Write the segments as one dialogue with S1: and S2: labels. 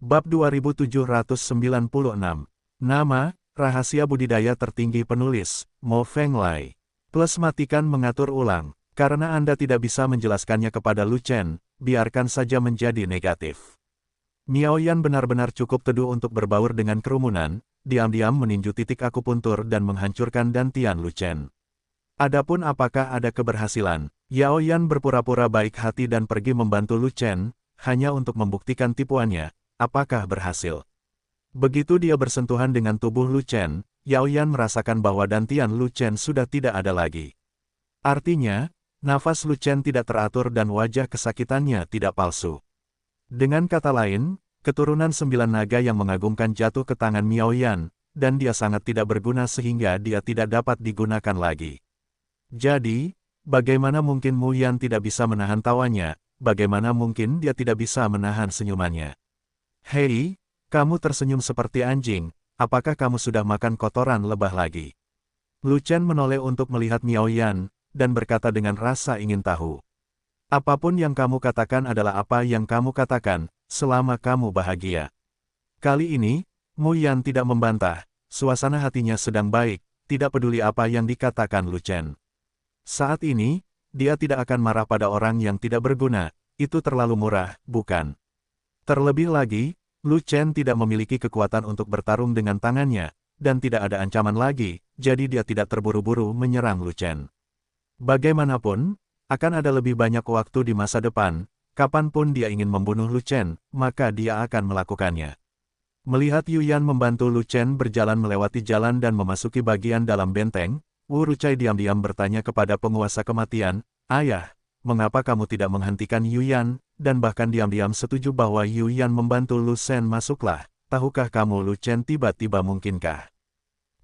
S1: Bab 2796. Nama, rahasia budidaya tertinggi penulis, Mo Fenglai. Plus matikan mengatur ulang. Karena Anda tidak bisa menjelaskannya kepada Lu Chen, biarkan saja menjadi negatif. Miao Yan benar-benar cukup teduh untuk berbaur dengan kerumunan, diam-diam meninju titik akupuntur dan menghancurkan dantian Lu Chen. Adapun apakah ada keberhasilan, Yao Yan berpura-pura baik hati dan pergi membantu Lu Chen, hanya untuk membuktikan tipuannya. Apakah berhasil? Begitu dia bersentuhan dengan tubuh Lu Chen, Yao Yan merasakan bahwa dantian Lu Chen sudah tidak ada lagi. Artinya, nafas Lu Chen tidak teratur dan wajah kesakitannya tidak palsu. Dengan kata lain, keturunan 9 naga yang mengagumkan jatuh ke tangan Miao Yan, dan dia sangat tidak berguna sehingga dia tidak dapat digunakan lagi. Jadi, bagaimana mungkin Mu Yan tidak bisa menahan tawanya, bagaimana mungkin dia tidak bisa menahan senyumannya? Hei, kamu tersenyum seperti anjing, apakah kamu sudah makan kotoran lebah lagi? Lu Chen menoleh untuk melihat Miao Yan, dan berkata dengan rasa ingin tahu. Apapun yang kamu katakan adalah apa yang kamu katakan, selama kamu bahagia. Kali ini, Mu Yan tidak membantah, suasana hatinya sedang baik, tidak peduli apa yang dikatakan Lu Chen. Saat ini, dia tidak akan marah pada orang yang tidak berguna, itu terlalu murah, bukan? Terlebih lagi, Lu Chen tidak memiliki kekuatan untuk bertarung dengan tangannya, dan tidak ada ancaman lagi, jadi dia tidak terburu-buru menyerang Lu Chen. Bagaimanapun, akan ada lebih banyak waktu di masa depan, kapanpun dia ingin membunuh Lu Chen, maka dia akan melakukannya. Melihat Yu Yan membantu Lu Chen berjalan melewati jalan dan memasuki bagian dalam benteng, Wu Rucai diam-diam bertanya kepada penguasa kematian, "Ayah, mengapa kamu tidak menghentikan Yu Yan?" Dan bahkan diam-diam setuju bahwa Yu Yan membantu Lu Chen masuklah. Tahukah kamu Lu Chen tiba-tiba mungkinkah?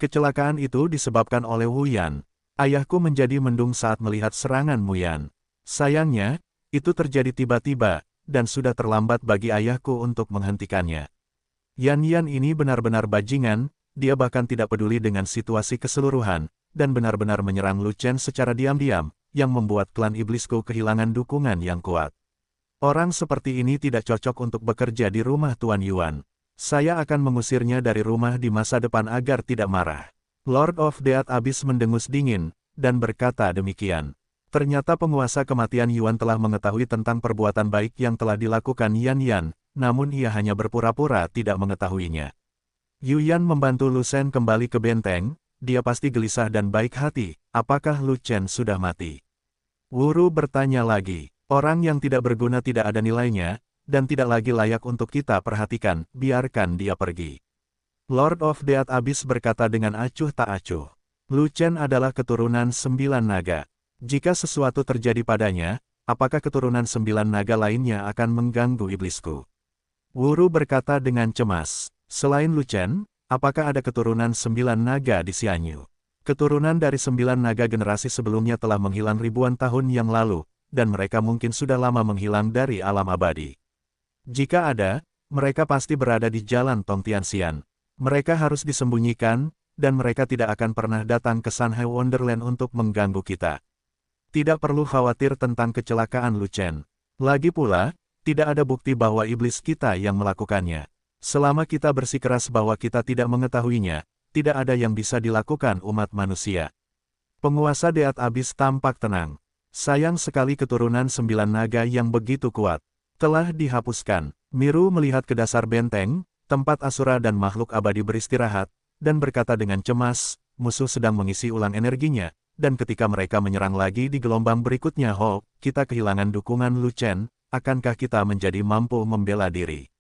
S1: Kecelakaan itu disebabkan oleh Wu Yan. Ayahku menjadi mendung saat melihat serangan Mu Yan. Sayangnya, itu terjadi tiba-tiba, dan sudah terlambat bagi ayahku untuk menghentikannya. Yan Yan ini benar-benar bajingan, dia bahkan tidak peduli dengan situasi keseluruhan, dan benar-benar menyerang Lu Chen secara diam-diam, yang membuat klan iblisku kehilangan dukungan yang kuat. Orang seperti ini tidak cocok untuk bekerja di rumah Tuan Yuan. Saya akan mengusirnya dari rumah di masa depan agar tidak marah. Lord of Death Abyss mendengus dingin, dan berkata demikian. Ternyata penguasa kematian Yuan telah mengetahui tentang perbuatan baik yang telah dilakukan Yan Yan, namun ia hanya berpura-pura tidak mengetahuinya. Yu Yan membantu Lu Chen kembali ke benteng, dia pasti gelisah dan baik hati, apakah Lu Chen sudah mati? Wuru bertanya lagi. Orang yang tidak berguna tidak ada nilainya, dan tidak lagi layak untuk kita perhatikan, biarkan dia pergi. Lord of Death Abyss berkata dengan acuh tak acuh. Lu Chen adalah keturunan 9 naga. Jika sesuatu terjadi padanya, apakah keturunan 9 naga lainnya akan mengganggu iblisku? Wuru berkata dengan cemas. Selain Lu Chen, apakah ada keturunan 9 naga di Xianyu? Keturunan dari 9 naga generasi sebelumnya telah menghilang ribuan tahun yang lalu, dan mereka mungkin sudah lama menghilang dari alam abadi. Jika ada, mereka pasti berada di jalan Tong Tianxian. Mereka harus disembunyikan, dan mereka tidak akan pernah datang ke Shanghai Wonderland untuk mengganggu kita. Tidak perlu khawatir tentang kecelakaan Lu Chen. Lagi pula, tidak ada bukti bahwa iblis kita yang melakukannya. Selama kita bersikeras bahwa kita tidak mengetahuinya, tidak ada yang bisa dilakukan umat manusia. Penguasa Death Abyss tampak tenang. Sayang sekali keturunan 9 naga yang begitu kuat telah dihapuskan. Miru melihat ke dasar benteng, tempat Asura dan makhluk abadi beristirahat, dan berkata dengan cemas, musuh sedang mengisi ulang energinya, dan ketika mereka menyerang lagi di gelombang berikutnya, kita kehilangan dukungan Lu Chen, akankah kita menjadi mampu membela diri?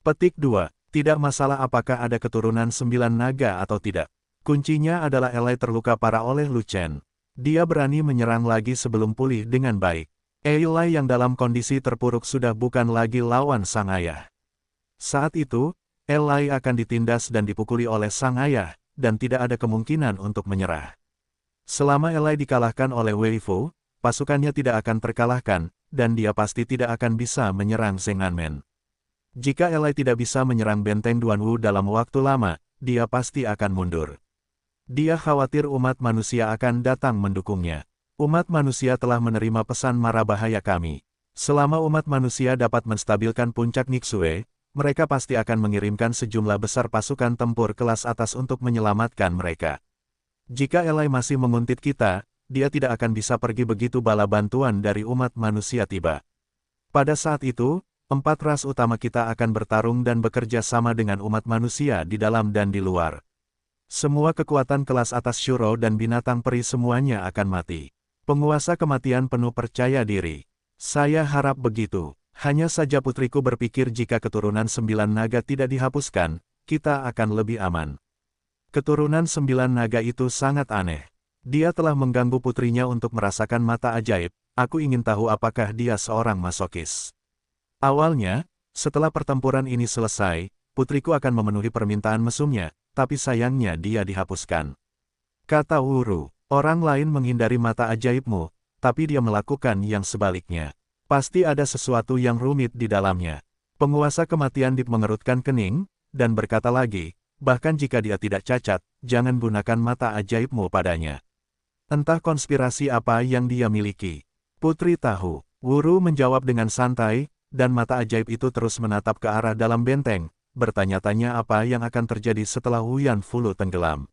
S1: Petik 2. Tidak masalah apakah ada keturunan 9 naga atau tidak. Kuncinya adalah Elai terluka parah oleh Lu Chen. Dia berani menyerang lagi sebelum pulih dengan baik. Elai yang dalam kondisi terpuruk sudah bukan lagi lawan sang ayah. Saat itu, Elai akan ditindas dan dipukuli oleh sang ayah, dan tidak ada kemungkinan untuk menyerah. Selama Elai dikalahkan oleh Wei Fu, pasukannya tidak akan terkalahkan, dan dia pasti tidak akan bisa menyerang Zhengnan. Jika Elai tidak bisa menyerang benteng Duanwu dalam waktu lama, dia pasti akan mundur. Dia khawatir umat manusia akan datang mendukungnya. Umat manusia telah menerima pesan mara bahaya kami. Selama umat manusia dapat menstabilkan puncak Nixue, mereka pasti akan mengirimkan sejumlah besar pasukan tempur kelas atas untuk menyelamatkan mereka. Jika Elai masih menguntit kita, dia tidak akan bisa pergi begitu bala bantuan dari umat manusia tiba. Pada saat itu, 4 ras utama kita akan bertarung dan bekerja sama dengan umat manusia di dalam dan di luar. Semua kekuatan kelas atas Shuro dan binatang peri semuanya akan mati. Penguasa kematian penuh percaya diri. Saya harap begitu. Hanya saja putriku berpikir jika keturunan 9 naga tidak dihapuskan, kita akan lebih aman. Keturunan 9 naga itu sangat aneh. Dia telah mengganggu putrinya untuk merasakan mata ajaib, aku ingin tahu apakah dia seorang masokis. Awalnya, setelah pertempuran ini selesai, putriku akan memenuhi permintaan mesumnya, tapi sayangnya dia dihapuskan. Kata Wuru, orang lain menghindari mata ajaibmu, tapi dia melakukan yang sebaliknya. Pasti ada sesuatu yang rumit di dalamnya. Penguasa kematian Deep mengerutkan kening, dan berkata lagi, bahkan jika dia tidak cacat, jangan gunakan mata ajaibmu padanya. Entah konspirasi apa yang dia miliki. Putri tahu. Wuru menjawab dengan santai, dan mata ajaib itu terus menatap ke arah dalam benteng, bertanya-tanya apa yang akan terjadi setelah Huyan Fulu tenggelam.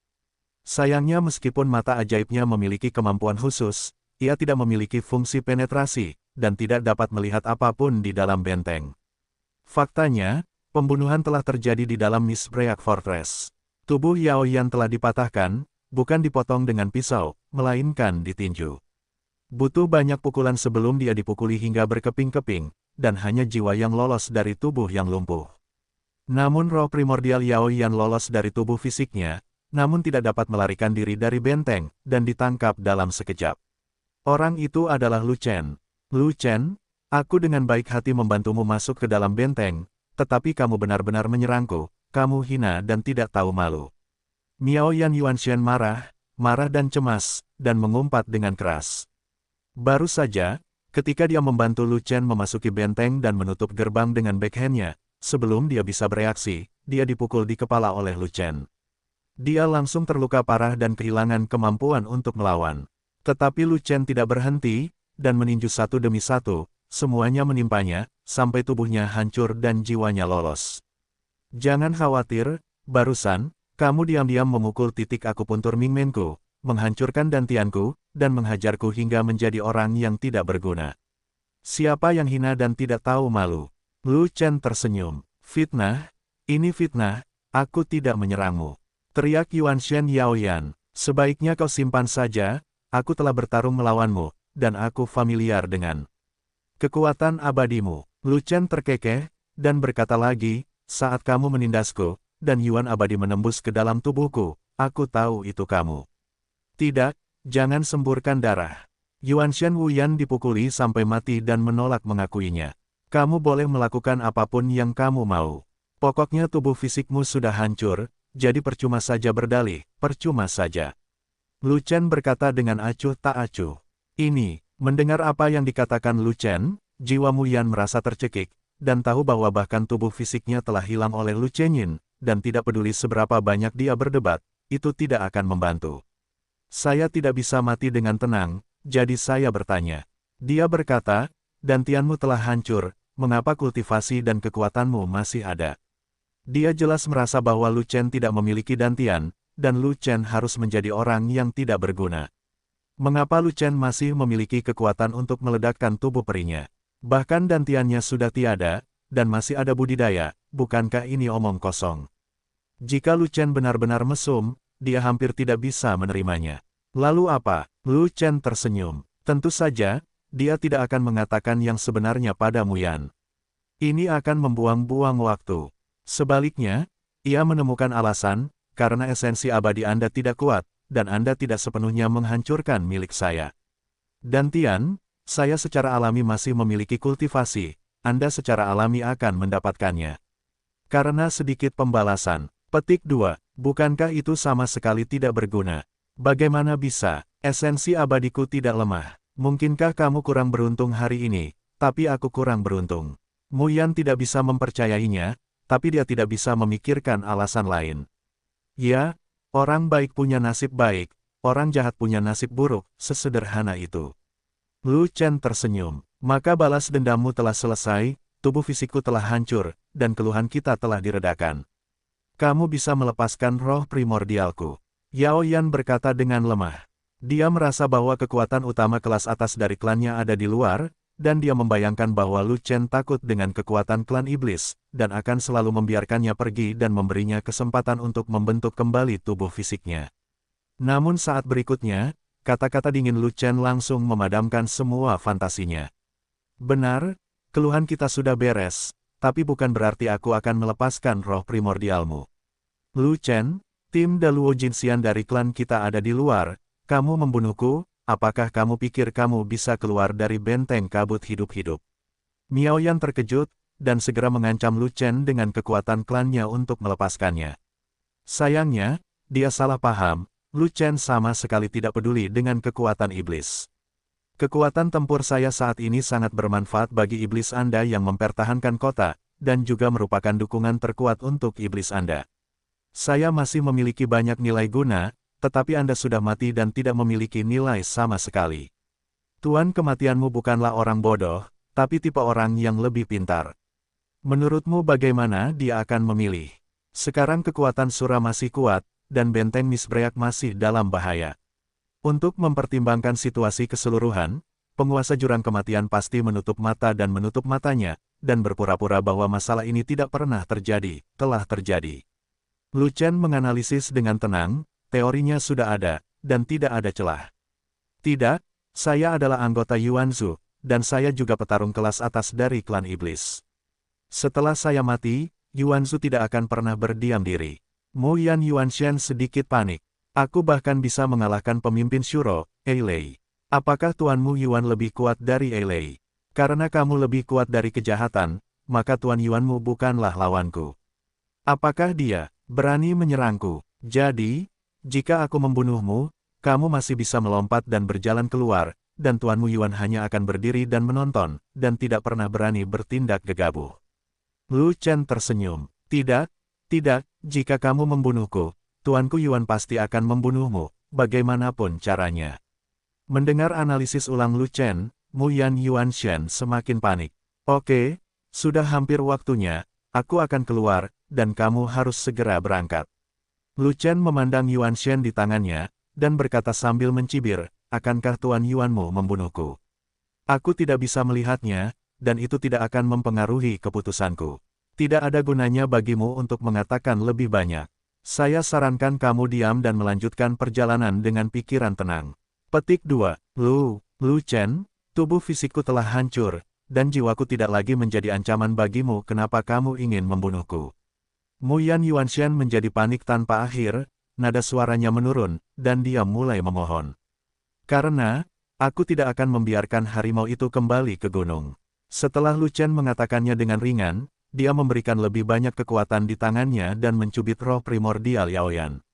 S1: Sayangnya meskipun mata ajaibnya memiliki kemampuan khusus, ia tidak memiliki fungsi penetrasi, dan tidak dapat melihat apapun di dalam benteng. Faktanya, pembunuhan telah terjadi di dalam Mistbreak Fortress. Tubuh Yao Yan telah dipatahkan, bukan dipotong dengan pisau, melainkan ditinju. Butuh banyak pukulan sebelum dia dipukuli hingga berkeping-keping, dan hanya jiwa yang lolos dari tubuh yang lumpuh. Namun roh primordial Yao Yan lolos dari tubuh fisiknya, namun tidak dapat melarikan diri dari benteng, dan ditangkap dalam sekejap. Orang itu adalah Lu Chen. Lu Chen, aku dengan baik hati membantumu masuk ke dalam benteng, tetapi kamu benar-benar menyerangku, kamu hina dan tidak tahu malu. Miao Yan Yuanshen marah dan cemas, dan mengumpat dengan keras. Baru saja, ketika dia membantu Lu Chen memasuki benteng dan menutup gerbang dengan backhandnya, sebelum dia bisa bereaksi, dia dipukul di kepala oleh Lu Chen. Dia langsung terluka parah dan kehilangan kemampuan untuk melawan. Tetapi Lu Chen tidak berhenti, dan meninju satu demi satu, semuanya menimpanya, sampai tubuhnya hancur dan jiwanya lolos. Jangan khawatir, barusan, kamu diam-diam memukul titik akupuntur Mingmenku, menghancurkan dantianku, dan menghajarku hingga menjadi orang yang tidak berguna. Siapa yang hina dan tidak tahu malu? Lu Chen tersenyum. Fitnah? Ini fitnah, aku tidak menyerangmu. Teriak Yuanshen Yaoyan. Sebaiknya kau simpan saja, aku telah bertarung melawanmu, dan aku familiar dengan kekuatan abadimu. Lu Chen terkekeh, dan berkata lagi, saat kamu menindasku, dan Yuan abadi menembus ke dalam tubuhku, aku tahu itu kamu. Tidak, jangan semburkan darah. Yuanshen Wuyan dipukuli sampai mati dan menolak mengakuinya. Kamu boleh melakukan apapun yang kamu mau. Pokoknya tubuh fisikmu sudah hancur, jadi percuma saja berdalih, percuma saja. Lu Chen berkata dengan acuh tak acuh. Ini, mendengar apa yang dikatakan Lu Chen, jiwa Muyan merasa tercekik, dan tahu bahwa bahkan tubuh fisiknya telah hilang oleh Lu Chenyin, dan tidak peduli seberapa banyak dia berdebat, itu tidak akan membantu. Saya tidak bisa mati dengan tenang, jadi saya bertanya. Dia berkata, dantianmu telah hancur, mengapa kultivasi dan kekuatanmu masih ada? Dia jelas merasa bahwa Lu Chen tidak memiliki dantian, dan Lu Chen harus menjadi orang yang tidak berguna. Mengapa Lu Chen masih memiliki kekuatan untuk meledakkan tubuh perinya? Bahkan dantiannya sudah tiada, dan masih ada budidaya, bukankah ini omong kosong? Jika Lu Chen benar-benar mesum, dia hampir tidak bisa menerimanya. Lalu apa? Lu Chen tersenyum. Tentu saja, dia tidak akan mengatakan yang sebenarnya pada Muyan. Ini akan membuang-buang waktu. Sebaliknya, ia menemukan alasan, karena esensi abadi Anda tidak kuat, dan Anda tidak sepenuhnya menghancurkan milik saya. Dantian, saya secara alami masih memiliki kultivasi, Anda secara alami akan mendapatkannya. Karena sedikit pembalasan. Petik 2. Bukankah itu sama sekali tidak berguna? Bagaimana bisa? Esensi abadiku tidak lemah. Mungkinkah kamu kurang beruntung hari ini, tapi aku kurang beruntung. Muyan tidak bisa mempercayainya, tapi dia tidak bisa memikirkan alasan lain. Ya, orang baik punya nasib baik, orang jahat punya nasib buruk, sesederhana itu. Lu Chen tersenyum. Maka balas dendammu telah selesai, tubuh fisikku telah hancur, dan keluhan kita telah diredakan. Kamu bisa melepaskan roh primordialku. Yao Yan berkata dengan lemah. Dia merasa bahwa kekuatan utama kelas atas dari klannya ada di luar, dan dia membayangkan bahwa Lu Chen takut dengan kekuatan klan iblis, dan akan selalu membiarkannya pergi dan memberinya kesempatan untuk membentuk kembali tubuh fisiknya. Namun saat berikutnya, kata-kata dingin Lu Chen langsung memadamkan semua fantasinya. Benar, keluhan kita sudah beres, tapi bukan berarti aku akan melepaskan roh primordialmu. Lu Chen, tim Daluo Jinxian dari klan kita ada di luar, kamu membunuhku, apakah kamu pikir kamu bisa keluar dari benteng kabut hidup-hidup? Miao Yan terkejut, dan segera mengancam Lu Chen dengan kekuatan klannya untuk melepaskannya. Sayangnya, dia salah paham, Lu Chen sama sekali tidak peduli dengan kekuatan iblis. Kekuatan tempur saya saat ini sangat bermanfaat bagi iblis Anda yang mempertahankan kota, dan juga merupakan dukungan terkuat untuk iblis Anda. Saya masih memiliki banyak nilai guna, tetapi Anda sudah mati dan tidak memiliki nilai sama sekali. Tuan kematianmu bukanlah orang bodoh, tapi tipe orang yang lebih pintar. Menurutmu bagaimana dia akan memilih? Sekarang kekuatan Sura masih kuat, dan benteng Misbreak masih dalam bahaya. Untuk mempertimbangkan situasi keseluruhan, penguasa jurang kematian pasti menutup mata dan menutup matanya, dan berpura-pura bahwa masalah ini tidak pernah terjadi, telah terjadi. Lu Chen menganalisis dengan tenang, teorinya sudah ada, dan tidak ada celah. Tidak, saya adalah anggota Yuanzhu, dan saya juga petarung kelas atas dari klan iblis. Setelah saya mati, Yuanzhu tidak akan pernah berdiam diri. Mo Yan Yuanshan sedikit panik. Aku bahkan bisa mengalahkan pemimpin Shuro, Eilei. Apakah tuanmu Yuan lebih kuat dari Eilei? Karena kamu lebih kuat dari kejahatan, maka tuan Yuanmu bukanlah lawanku. Apakah dia berani menyerangku? Jadi, jika aku membunuhmu, kamu masih bisa melompat dan berjalan keluar, dan tuanmu Yuan hanya akan berdiri dan menonton, dan tidak pernah berani bertindak gegabah. Lu Chen tersenyum. Tidak, jika kamu membunuhku, tuanku Yuan pasti akan membunuhmu, bagaimanapun caranya. Mendengar analisis ulang Lu Chen, Mo Yan Yuanshan semakin panik. Oke, sudah hampir waktunya, aku akan keluar, dan kamu harus segera berangkat. Lu Chen memandang Yuanshan di tangannya, dan berkata sambil mencibir, akankah tuan Yuanmu membunuhku? Aku tidak bisa melihatnya, dan itu tidak akan mempengaruhi keputusanku. Tidak ada gunanya bagimu untuk mengatakan lebih banyak. Saya sarankan kamu diam dan melanjutkan perjalanan dengan pikiran tenang. Petik 2. Lu Chen, tubuh fisikku telah hancur, dan jiwaku tidak lagi menjadi ancaman bagimu. Kenapa kamu ingin membunuhku? Mo Yan Yuanshan menjadi panik tanpa akhir, nada suaranya menurun, dan dia mulai memohon. Karena, aku tidak akan membiarkan harimau itu kembali ke gunung. Setelah Lu Chen mengatakannya dengan ringan, dia memberikan lebih banyak kekuatan di tangannya dan mencubit roh primordial Yao Yan.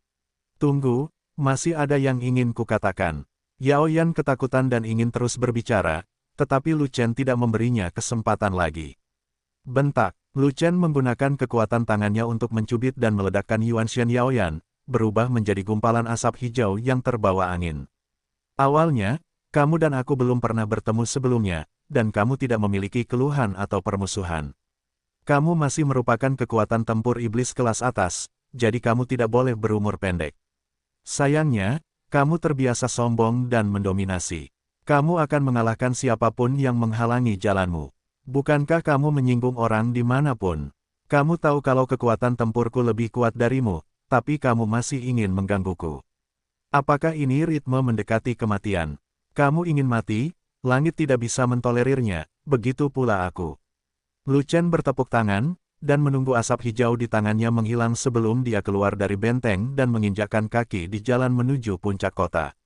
S1: Tunggu, masih ada yang ingin kukatakan. Yao Yan ketakutan dan ingin terus berbicara, tetapi Lu Chen tidak memberinya kesempatan lagi. Bentak, Lu Chen menggunakan kekuatan tangannya untuk mencubit dan meledakkan Yuanshan Yao Yan, berubah menjadi gumpalan asap hijau yang terbawa angin. Awalnya, kamu dan aku belum pernah bertemu sebelumnya, dan kamu tidak memiliki keluhan atau permusuhan. Kamu masih merupakan kekuatan tempur iblis kelas atas, jadi kamu tidak boleh berumur pendek. Sayangnya, kamu terbiasa sombong dan mendominasi. Kamu akan mengalahkan siapapun yang menghalangi jalanmu. Bukankah kamu menyinggung orang dimanapun? Kamu tahu kalau kekuatan tempurku lebih kuat darimu, tapi kamu masih ingin menggangguku. Apakah ini ritme mendekati kematian? Kamu ingin mati, langit tidak bisa mentolerirnya, begitu pula aku. Lu Chen bertepuk tangan, dan menunggu asap hijau di tangannya menghilang sebelum dia keluar dari benteng dan menginjakkan kaki di jalan menuju puncak kota.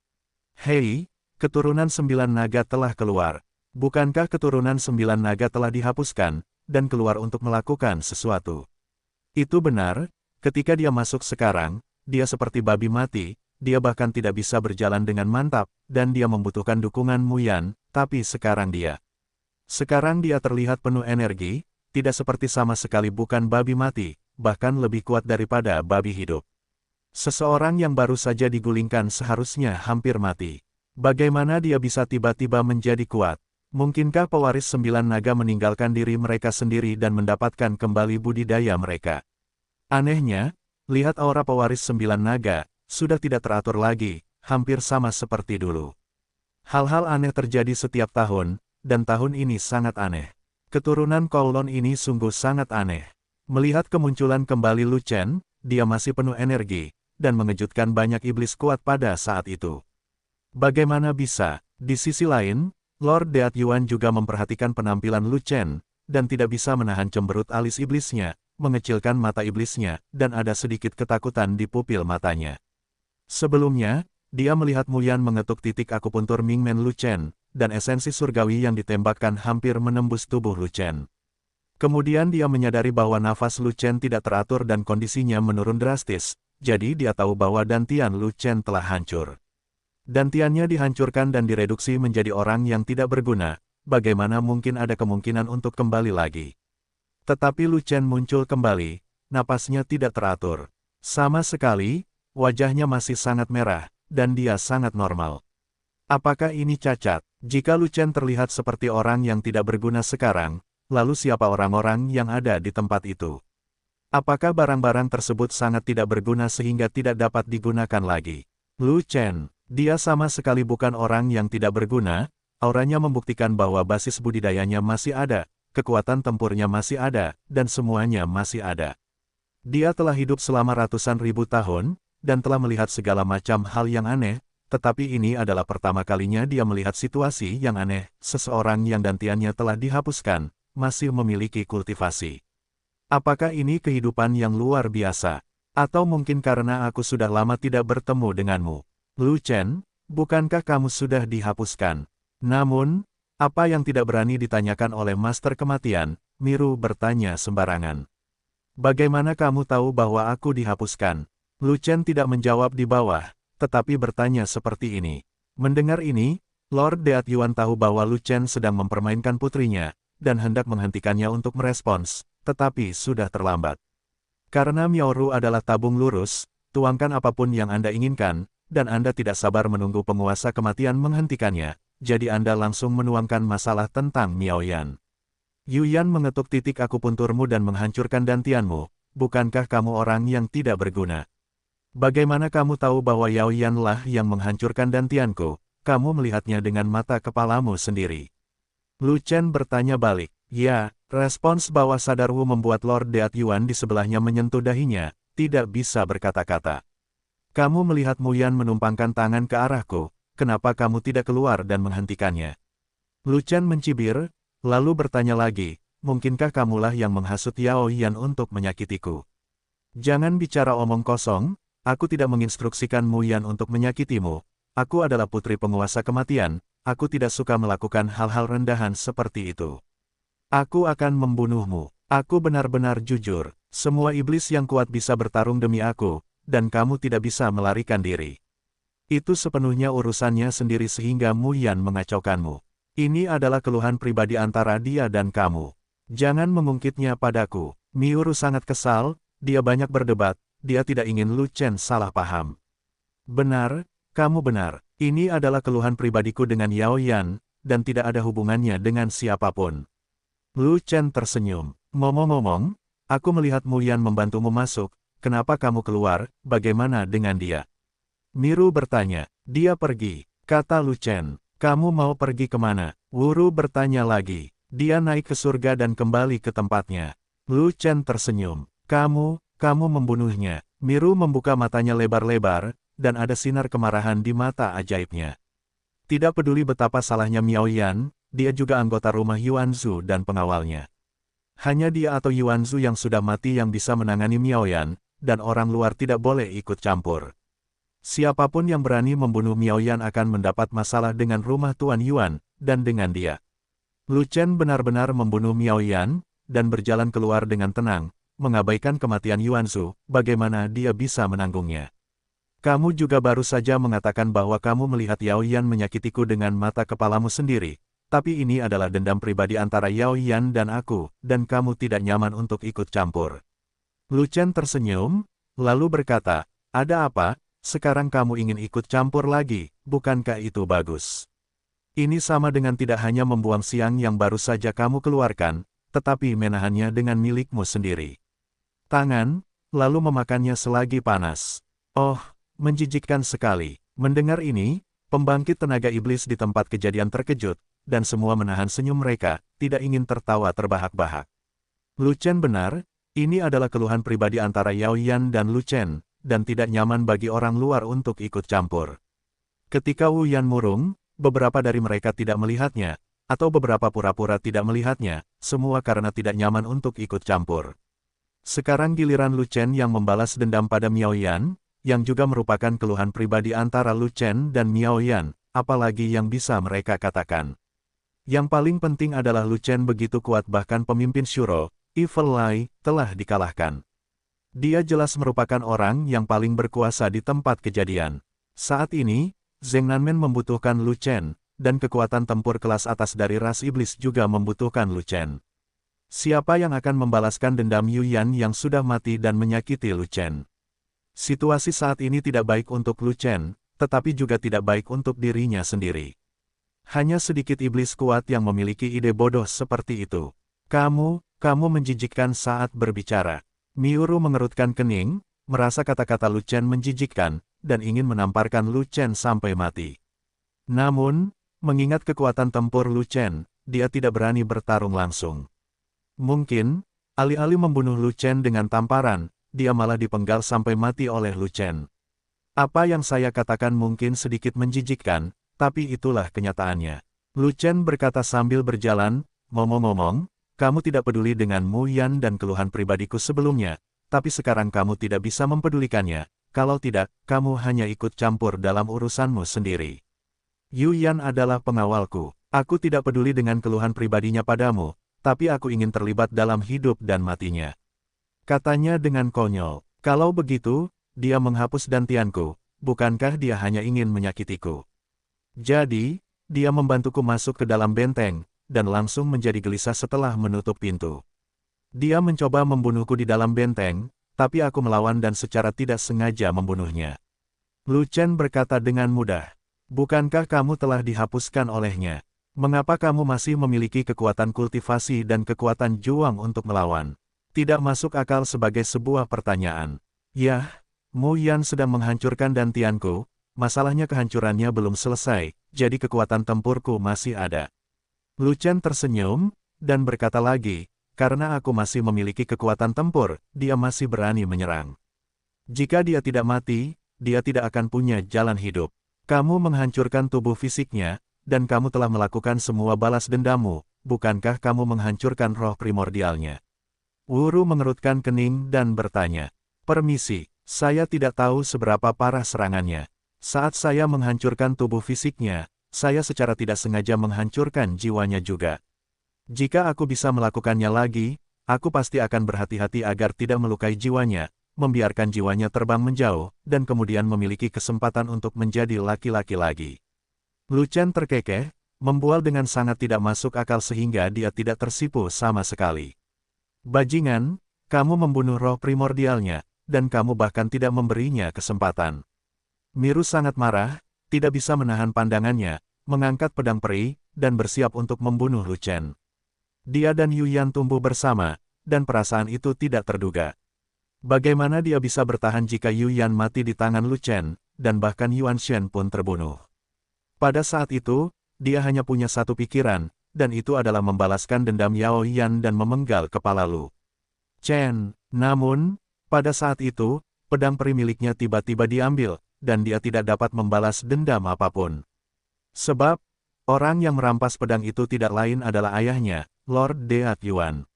S1: Hei, keturunan 9 naga telah keluar. Bukankah keturunan 9 naga telah dihapuskan, dan keluar untuk melakukan sesuatu? Itu benar, ketika dia masuk sekarang, dia seperti babi mati, dia bahkan tidak bisa berjalan dengan mantap, dan dia membutuhkan dukungan Mo Yan, tapi sekarang dia terlihat penuh energi, tidak seperti sama sekali bukan babi mati, bahkan lebih kuat daripada babi hidup. Seseorang yang baru saja digulingkan seharusnya hampir mati. Bagaimana dia bisa tiba-tiba menjadi kuat? Mungkinkah pewaris 9 naga meninggalkan diri mereka sendiri dan mendapatkan kembali budidaya mereka? Anehnya, lihat aura pewaris 9 naga, sudah tidak teratur lagi, hampir sama seperti dulu. Hal-hal aneh terjadi setiap tahun, dan tahun ini sangat aneh. Keturunan Kowloon ini sungguh sangat aneh. Melihat kemunculan kembali Lu Chen, dia masih penuh energi, dan mengejutkan banyak iblis kuat pada saat itu. Bagaimana bisa? Di sisi lain, Lord Deat Yuan juga memperhatikan penampilan Lu Chen, dan tidak bisa menahan cemberut alis iblisnya, mengecilkan mata iblisnya, dan ada sedikit ketakutan di pupil matanya. Sebelumnya, dia melihat Mu Yan mengetuk titik akupuntur Mingmen Lu Chen, dan esensi surgawi yang ditembakkan hampir menembus tubuh Lu Chen. Kemudian dia menyadari bahwa nafas Lu Chen tidak teratur dan kondisinya menurun drastis, jadi dia tahu bahwa dantian Lu Chen telah hancur. Dantiannya dihancurkan dan direduksi menjadi orang yang tidak berguna, bagaimana mungkin ada kemungkinan untuk kembali lagi. Tetapi Lu Chen muncul kembali, napasnya tidak teratur. Sama sekali, wajahnya masih sangat merah, dan dia sangat normal. Apakah ini cacat? Jika Lu Chen terlihat seperti orang yang tidak berguna sekarang, lalu siapa orang-orang yang ada di tempat itu? Apakah barang-barang tersebut sangat tidak berguna sehingga tidak dapat digunakan lagi? Lu Chen, dia sama sekali bukan orang yang tidak berguna, auranya membuktikan bahwa basis budidayanya masih ada, kekuatan tempurnya masih ada, dan semuanya masih ada. Dia telah hidup selama ratusan ribu tahun, dan telah melihat segala macam hal yang aneh, tetapi ini adalah pertama kalinya dia melihat situasi yang aneh, seseorang yang dantiannya telah dihapuskan, masih memiliki kultivasi. Apakah ini kehidupan yang luar biasa? Atau mungkin karena aku sudah lama tidak bertemu denganmu? Lu Chen, bukankah kamu sudah dihapuskan? Namun, apa yang tidak berani ditanyakan oleh Master Kematian, Miru bertanya sembarangan. Bagaimana kamu tahu bahwa aku dihapuskan? Lu Chen tidak menjawab di bawah, tetapi bertanya seperti ini. Mendengar ini, Lord Deat Yuan tahu bahwa Lu Chen sedang mempermainkan putrinya, dan hendak menghentikannya untuk merespons, tetapi sudah terlambat. Karena Miaoru adalah tabung lurus, tuangkan apapun yang Anda inginkan, dan Anda tidak sabar menunggu penguasa kematian menghentikannya, jadi Anda langsung menuangkan masalah tentang Miao Yan. Yu Yan mengetuk titik akupunturmu dan menghancurkan dantianmu, bukankah kamu orang yang tidak berguna? Bagaimana kamu tahu bahwa Yao Yan lah yang menghancurkan dantianku? Kamu melihatnya dengan mata kepalamu sendiri. Lu Chen bertanya balik. Ya, respons bawah sadarmu membuat Lord Deat Yuan di sebelahnya menyentuh dahinya, tidak bisa berkata-kata. Kamu melihat Mu Yan menumpangkan tangan ke arahku, kenapa kamu tidak keluar dan menghentikannya? Lu Chen mencibir, lalu bertanya lagi, mungkinkah kamulah yang menghasut Yao Yan untuk menyakitiku? Jangan bicara omong kosong, aku tidak menginstruksikan Mu Yan untuk menyakitimu, aku adalah putri penguasa kematian, aku tidak suka melakukan hal-hal rendahan seperti itu. Aku akan membunuhmu, aku benar-benar jujur, semua iblis yang kuat bisa bertarung demi aku, dan kamu tidak bisa melarikan diri. Itu sepenuhnya urusannya sendiri sehingga Mu Yan mengacaukanmu. Ini adalah keluhan pribadi antara dia dan kamu. Jangan mengungkitnya padaku. Miuru sangat kesal, dia banyak berdebat, dia tidak ingin Lu Chen salah paham. Benar, kamu benar. Ini adalah keluhan pribadiku dengan Yao Yan, dan tidak ada hubungannya dengan siapapun. Lu Chen tersenyum. Ngomong-ngomong, aku melihat Mu Yan membantumu masuk, kenapa kamu keluar, bagaimana dengan dia? Miru bertanya, dia pergi, kata Lu Chen. Kamu mau pergi kemana? Wuru bertanya lagi. Dia naik ke surga dan kembali ke tempatnya. Lu Chen tersenyum. Kamu membunuhnya. Miru membuka matanya lebar-lebar, dan ada sinar kemarahan di mata ajaibnya. Tidak peduli betapa salahnya Miao Yan, dia juga anggota rumah Yuanzu dan pengawalnya. Hanya dia atau Yuanzu yang sudah mati yang bisa menangani Miao Yan, dan orang luar tidak boleh ikut campur. Siapapun yang berani membunuh Miao Yan akan mendapat masalah dengan rumah Tuan Yuan, dan dengan dia. Lu Chen benar-benar membunuh Miao Yan, dan berjalan keluar dengan tenang, mengabaikan kematian Yuanzu, bagaimana dia bisa menanggungnya. Kamu juga baru saja mengatakan bahwa kamu melihat Yao Yan menyakitiku dengan mata kepalamu sendiri, tapi ini adalah dendam pribadi antara Yao Yan dan aku, dan kamu tidak nyaman untuk ikut campur. Lu Chen tersenyum, lalu berkata, ada apa? Sekarang kamu ingin ikut campur lagi, bukankah itu bagus? Ini sama dengan tidak hanya membuang siang yang baru saja kamu keluarkan, tetapi menahannya dengan milikmu sendiri. Tangan, lalu memakannya selagi panas. Oh, menjijikkan sekali. Mendengar ini, pembangkit tenaga iblis di tempat kejadian terkejut, dan semua menahan senyum mereka, tidak ingin tertawa terbahak-bahak. Lu Chen benar, ini adalah keluhan pribadi antara Yao Yan dan Lu Chen, dan tidak nyaman bagi orang luar untuk ikut campur. Ketika Wu Yan murung, beberapa dari mereka tidak melihatnya, atau beberapa pura-pura tidak melihatnya, semua karena tidak nyaman untuk ikut campur. Sekarang giliran Lu Chen yang membalas dendam pada Miao Yan, yang juga merupakan keluhan pribadi antara Lu Chen dan Miao Yan, apalagi yang bisa mereka katakan. Yang paling penting adalah Lu Chen begitu kuat bahkan pemimpin Shuro, Evil Lai, telah dikalahkan. Dia jelas merupakan orang yang paling berkuasa di tempat kejadian. Saat ini, Zheng Nanmen membutuhkan Lu Chen, dan kekuatan tempur kelas atas dari ras iblis juga membutuhkan Lu Chen. Siapa yang akan membalaskan dendam Yu Yan yang sudah mati dan menyakiti Lu Chen? Situasi saat ini tidak baik untuk Lu Chen, tetapi juga tidak baik untuk dirinya sendiri. Hanya sedikit iblis kuat yang memiliki ide bodoh seperti itu. Kamu menjijikkan saat berbicara. Miuru mengerutkan kening, merasa kata-kata Lu Chen menjijikkan, dan ingin menamparkan Lu Chen sampai mati. Namun, mengingat kekuatan tempur Lu Chen, dia tidak berani bertarung langsung. Mungkin, alih-alih membunuh Lu Chen dengan tamparan, dia malah dipenggal sampai mati oleh Lu Chen. Apa yang saya katakan mungkin sedikit menjijikkan, tapi itulah kenyataannya. Lu Chen berkata sambil berjalan, ngomong-ngomong, kamu tidak peduli dengan Mu Yan dan keluhan pribadiku sebelumnya, tapi sekarang kamu tidak bisa mempedulikannya, kalau tidak, kamu hanya ikut campur dalam urusanmu sendiri. Yu Yan adalah pengawalku, aku tidak peduli dengan keluhan pribadinya padamu, tapi aku ingin terlibat dalam hidup dan matinya. Katanya dengan konyol, kalau begitu, dia menghapus dantianku, bukankah dia hanya ingin menyakitiku? Jadi, dia membantuku masuk ke dalam benteng, dan langsung menjadi gelisah setelah menutup pintu. Dia mencoba membunuhku di dalam benteng, tapi aku melawan dan secara tidak sengaja membunuhnya. Lu Chen berkata dengan mudah, bukankah kamu telah dihapuskan olehnya? Mengapa kamu masih memiliki kekuatan kultivasi dan kekuatan juang untuk melawan? Tidak masuk akal sebagai sebuah pertanyaan. Yah, Mu Yan sedang menghancurkan dantianku, masalahnya kehancurannya belum selesai, jadi kekuatan tempurku masih ada. Lu Chen tersenyum, dan berkata lagi, karena aku masih memiliki kekuatan tempur, dia masih berani menyerang. Jika dia tidak mati, dia tidak akan punya jalan hidup. Kamu menghancurkan tubuh fisiknya, dan kamu telah melakukan semua balas dendammu, bukankah kamu menghancurkan roh primordialnya? Wuru mengerutkan kening dan bertanya, permisi, saya tidak tahu seberapa parah serangannya. Saat saya menghancurkan tubuh fisiknya, saya secara tidak sengaja menghancurkan jiwanya juga. Jika aku bisa melakukannya lagi, aku pasti akan berhati-hati agar tidak melukai jiwanya, membiarkan jiwanya terbang menjauh, dan kemudian memiliki kesempatan untuk menjadi laki-laki lagi. Lu Chen terkekeh, membual dengan sangat tidak masuk akal sehingga dia tidak tersipu sama sekali. Bajingan, kamu membunuh roh primordialnya, dan kamu bahkan tidak memberinya kesempatan. Miru sangat marah, tidak bisa menahan pandangannya, mengangkat pedang peri, dan bersiap untuk membunuh Lu Chen. Dia dan Yu Yan tumbuh bersama, dan perasaan itu tidak terduga. Bagaimana dia bisa bertahan jika Yu Yan mati di tangan Lu Chen, dan bahkan Yuan Shen pun terbunuh. Pada saat itu, dia hanya punya satu pikiran, dan itu adalah membalaskan dendam Yao Yan dan memenggal kepala Lu Chen. Namun, pada saat itu, pedang peri miliknya tiba-tiba diambil, dan dia tidak dapat membalas dendam apapun. Sebab, orang yang merampas pedang itu tidak lain adalah ayahnya, Lord Deat Yuan.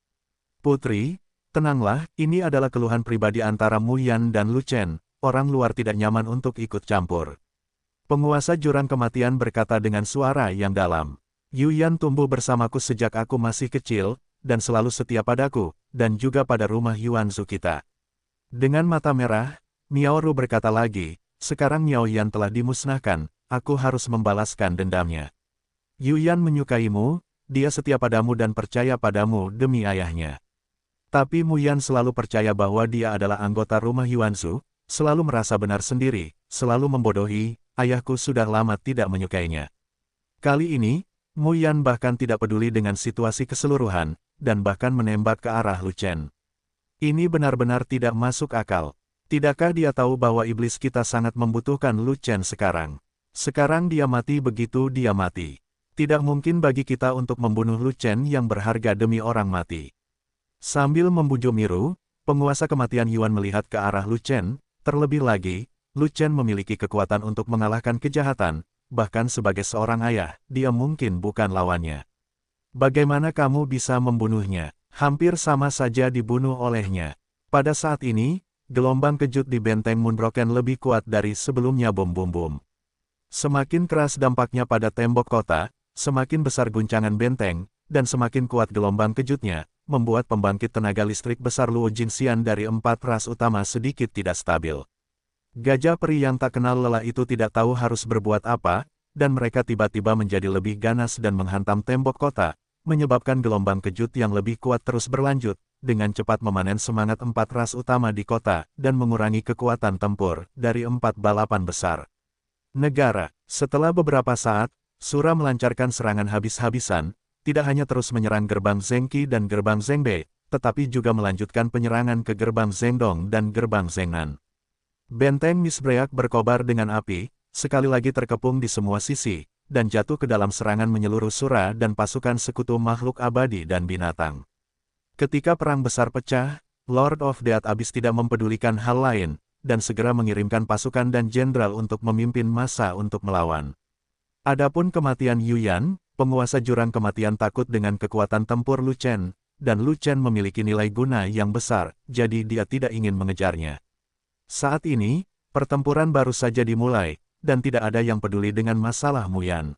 S1: Putri, tenanglah, ini adalah keluhan pribadi antara Mu Yan dan Lu Chen, orang luar tidak nyaman untuk ikut campur. Penguasa jurang kematian berkata dengan suara yang dalam. Yu Yan tumbuh bersamaku sejak aku masih kecil, dan selalu setia padaku, dan juga pada rumah Yuan Zu kita. Dengan mata merah, Miao Ru berkata lagi, sekarang Miao Yan telah dimusnahkan, aku harus membalaskan dendamnya. Yu Yan menyukaimu, dia setia padamu dan percaya padamu demi ayahnya. Tapi Mu Yan selalu percaya bahwa dia adalah anggota rumah Yuan Zu, selalu merasa benar sendiri, selalu membodohi, ayahku sudah lama tidak menyukainya. Kali ini, Mu Yan bahkan tidak peduli dengan situasi keseluruhan, dan bahkan menembak ke arah Lu Chen. Ini benar-benar tidak masuk akal. Tidakkah dia tahu bahwa iblis kita sangat membutuhkan Lu Chen sekarang? Sekarang dia mati begitu dia mati. Tidak mungkin bagi kita untuk membunuh Lu Chen yang berharga demi orang mati. Sambil membujuk Miru, penguasa kematian Yuan melihat ke arah Lu Chen, terlebih lagi, Lu Chen memiliki kekuatan untuk mengalahkan kejahatan, bahkan sebagai seorang ayah, dia mungkin bukan lawannya. Bagaimana kamu bisa membunuhnya? Hampir sama saja dibunuh olehnya. Pada saat ini, gelombang kejut di benteng Moonbroken lebih kuat dari sebelumnya bom-bom-bom. Semakin keras dampaknya pada tembok kota, semakin besar guncangan benteng, dan semakin kuat gelombang kejutnya, membuat pembangkit tenaga listrik besar Luo Jinxian dari 4 ras utama sedikit tidak stabil. Gajah peri yang tak kenal lelah itu tidak tahu harus berbuat apa, dan mereka tiba-tiba menjadi lebih ganas dan menghantam tembok kota, menyebabkan gelombang kejut yang lebih kuat terus berlanjut, dengan cepat memanen semangat 4 ras utama di kota, dan mengurangi kekuatan tempur dari 4 balapan besar. Negara, setelah beberapa saat, Sura melancarkan serangan habis-habisan, tidak hanya terus menyerang gerbang Zengqi dan gerbang Zhengbei, tetapi juga melanjutkan penyerangan ke gerbang Zhendong dan gerbang Zhengnan. Benteng Misbreak berkobar dengan api, sekali lagi terkepung di semua sisi, dan jatuh ke dalam serangan menyeluruh Sura dan pasukan sekutu makhluk abadi dan binatang. Ketika perang besar pecah, Lord of Death Abyss tidak mempedulikan hal lain, dan segera mengirimkan pasukan dan jenderal untuk memimpin massa untuk melawan. Adapun kematian Yu Yan, penguasa jurang kematian takut dengan kekuatan tempur Lu Chen, dan Lu Chen memiliki nilai guna yang besar, jadi dia tidak ingin mengejarnya. Saat ini, pertempuran baru saja dimulai, dan tidak ada yang peduli dengan masalah Mu Yan.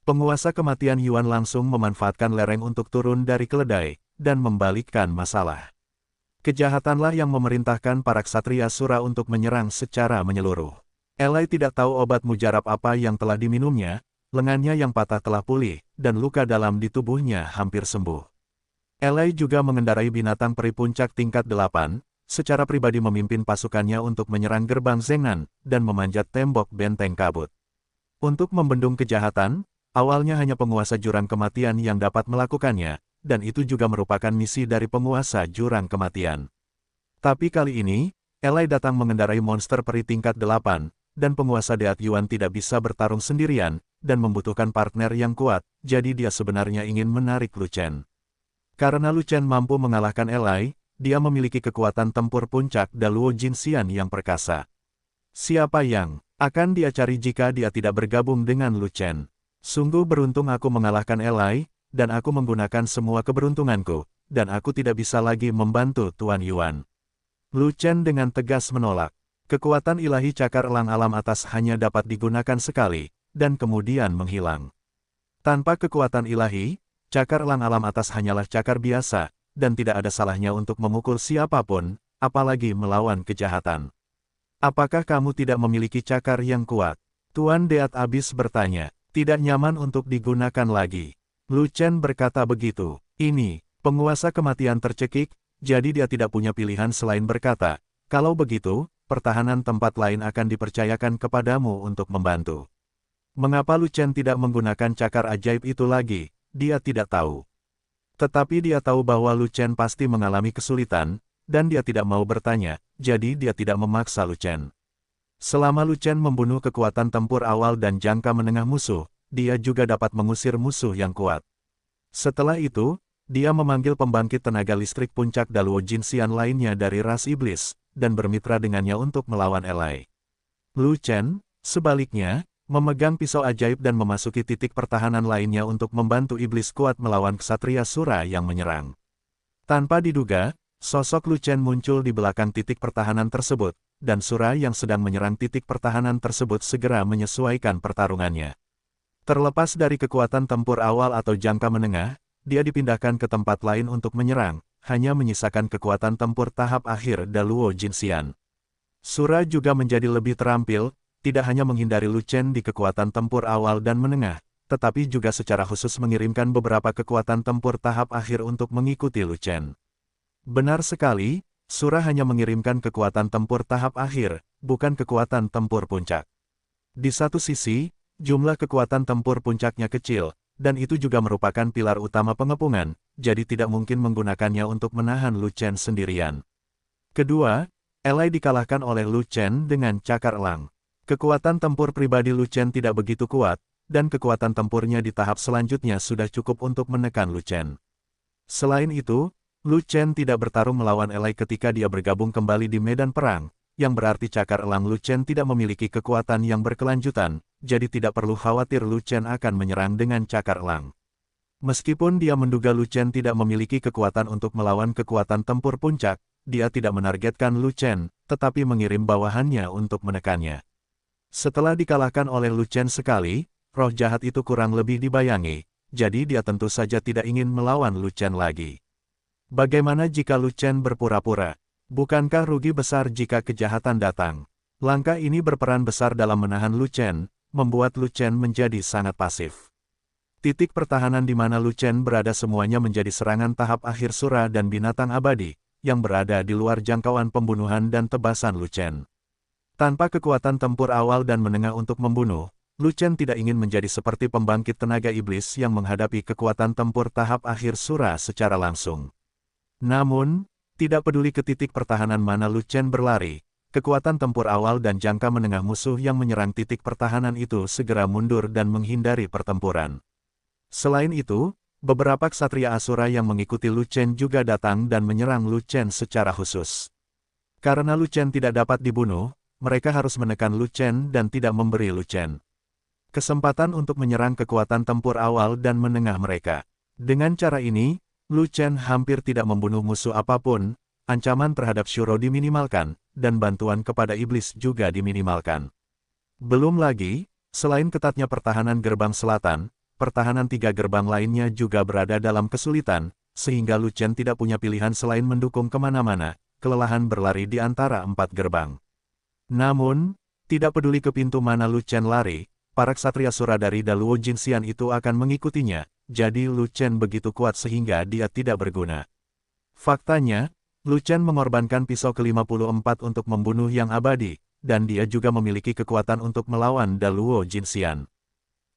S1: Penguasa kematian Yuan langsung memanfaatkan lereng untuk turun dari keledai, dan membalikkan masalah. Kejahatanlah yang memerintahkan para ksatria Sura untuk menyerang secara menyeluruh. Elai tidak tahu obat mujarab apa yang telah diminumnya, lengannya yang patah telah pulih, dan luka dalam di tubuhnya hampir sembuh. Elai juga mengendarai binatang peri puncak tingkat 8, secara pribadi memimpin pasukannya untuk menyerang gerbang Zhengnan, dan memanjat tembok benteng kabut. Untuk membendung kejahatan, awalnya hanya penguasa jurang kematian yang dapat melakukannya, dan itu juga merupakan misi dari penguasa jurang kematian. Tapi kali ini, Elai datang mengendarai monster peri tingkat 8, dan penguasa Deat Yuan tidak bisa bertarung sendirian, dan membutuhkan partner yang kuat, jadi dia sebenarnya ingin menarik Lu Chen. Karena Lu Chen mampu mengalahkan Elai, dia memiliki kekuatan tempur puncak dan Luo Jinxian yang perkasa. Siapa yang akan dia cari jika dia tidak bergabung dengan Lu Chen? Sungguh beruntung aku mengalahkan Elai, dan aku menggunakan semua keberuntunganku, dan aku tidak bisa lagi membantu Tuan Yuan. Lu Chen dengan tegas menolak. Kekuatan ilahi cakar elang alam atas hanya dapat digunakan sekali, dan kemudian menghilang. Tanpa kekuatan ilahi, cakar elang alam atas hanyalah cakar biasa, dan tidak ada salahnya untuk memukul siapapun, apalagi melawan kejahatan. Apakah kamu tidak memiliki cakar yang kuat? Tuan Deat Abyss bertanya, tidak nyaman untuk digunakan lagi. Lu Chen berkata begitu. Ini, penguasa kematian tercekik, jadi dia tidak punya pilihan selain berkata, kalau begitu, pertahanan tempat lain akan dipercayakan kepadamu untuk membantu. Mengapa Lu Chen tidak menggunakan cakar ajaib itu lagi, dia tidak tahu. Tetapi dia tahu bahwa Lu Chen pasti mengalami kesulitan, dan dia tidak mau bertanya, jadi dia tidak memaksa Lu Chen. Selama Lu Chen membunuh kekuatan tempur awal dan jangka menengah musuh, dia juga dapat mengusir musuh yang kuat. Setelah itu, dia memanggil pembangkit tenaga listrik puncak Luo Jinxian lainnya dari ras iblis, dan bermitra dengannya untuk melawan Elai. Lu Chen, sebaliknya, memegang pisau ajaib dan memasuki titik pertahanan lainnya untuk membantu iblis kuat melawan ksatria Sura yang menyerang. Tanpa diduga, sosok Lu Chen muncul di belakang titik pertahanan tersebut, dan Sura yang sedang menyerang titik pertahanan tersebut segera menyesuaikan pertarungannya. Terlepas dari kekuatan tempur awal atau jangka menengah, dia dipindahkan ke tempat lain untuk menyerang, hanya menyisakan kekuatan tempur tahap akhir Luo Jinxian. Sura juga menjadi lebih terampil, tidak hanya menghindari Lu Chen di kekuatan tempur awal dan menengah, tetapi juga secara khusus mengirimkan beberapa kekuatan tempur tahap akhir untuk mengikuti Lu Chen. Benar sekali, Sura hanya mengirimkan kekuatan tempur tahap akhir, bukan kekuatan tempur puncak. Di satu sisi, Jumlah kekuatan tempur puncaknya kecil, dan itu juga merupakan pilar utama pengepungan, jadi tidak mungkin menggunakannya untuk menahan Lu Chen sendirian. Kedua, Elai dikalahkan oleh Lu Chen dengan cakar elang. Kekuatan tempur pribadi Lu Chen tidak begitu kuat, dan kekuatan tempurnya di tahap selanjutnya sudah cukup untuk menekan Lu Chen. Selain itu, Lu Chen tidak bertarung melawan Elai ketika dia bergabung kembali di medan perang, yang berarti cakar elang Lu Chen tidak memiliki kekuatan yang berkelanjutan, jadi tidak perlu khawatir Lu Chen akan menyerang dengan cakar elang. Meskipun dia menduga Lu Chen tidak memiliki kekuatan untuk melawan kekuatan tempur puncak, dia tidak menargetkan Lu Chen, tetapi mengirim bawahannya untuk menekannya. Setelah dikalahkan oleh Lu Chen sekali, roh jahat itu kurang lebih dibayangi, jadi dia tentu saja tidak ingin melawan Lu Chen lagi. Bagaimana jika Lu Chen berpura-pura? Bukankah rugi besar jika kejahatan datang? Langkah ini berperan besar dalam menahan Lu Chen, membuat Lu Chen menjadi sangat pasif. Titik pertahanan di mana Lu Chen berada semuanya menjadi serangan tahap akhir Sura dan binatang abadi, yang berada di luar jangkauan pembunuhan dan tebasan Lu Chen. Tanpa kekuatan tempur awal dan menengah untuk membunuh, Lu Chen tidak ingin menjadi seperti pembangkit tenaga iblis yang menghadapi kekuatan tempur tahap akhir Sura secara langsung. Namun, tidak peduli ke titik pertahanan mana Lu Chen berlari, kekuatan tempur awal dan jangka menengah musuh yang menyerang titik pertahanan itu segera mundur dan menghindari pertempuran. Selain itu, beberapa ksatria Asura yang mengikuti Lu Chen juga datang dan menyerang Lu Chen secara khusus. Karena Lu Chen tidak dapat dibunuh, mereka harus menekan Lu Chen dan tidak memberi Lu Chen kesempatan untuk menyerang kekuatan tempur awal dan menengah mereka. Dengan cara ini, Lu Chen hampir tidak membunuh musuh apapun, ancaman terhadap Shuro diminimalkan, dan bantuan kepada iblis juga diminimalkan. Belum lagi, selain ketatnya pertahanan gerbang selatan, pertahanan 3 gerbang lainnya juga berada dalam kesulitan, sehingga Lu Chen tidak punya pilihan selain mendukung kemana-mana, kelelahan berlari di antara 4 gerbang. Namun, tidak peduli ke pintu mana Lu Chen lari, para ksatria Sura dari Daluo Jinxian itu akan mengikutinya, jadi Lu Chen begitu kuat sehingga dia tidak berguna. Faktanya, Lu Chen mengorbankan pisau ke-54 untuk membunuh yang abadi, dan dia juga memiliki kekuatan untuk melawan Daluo Jinxian.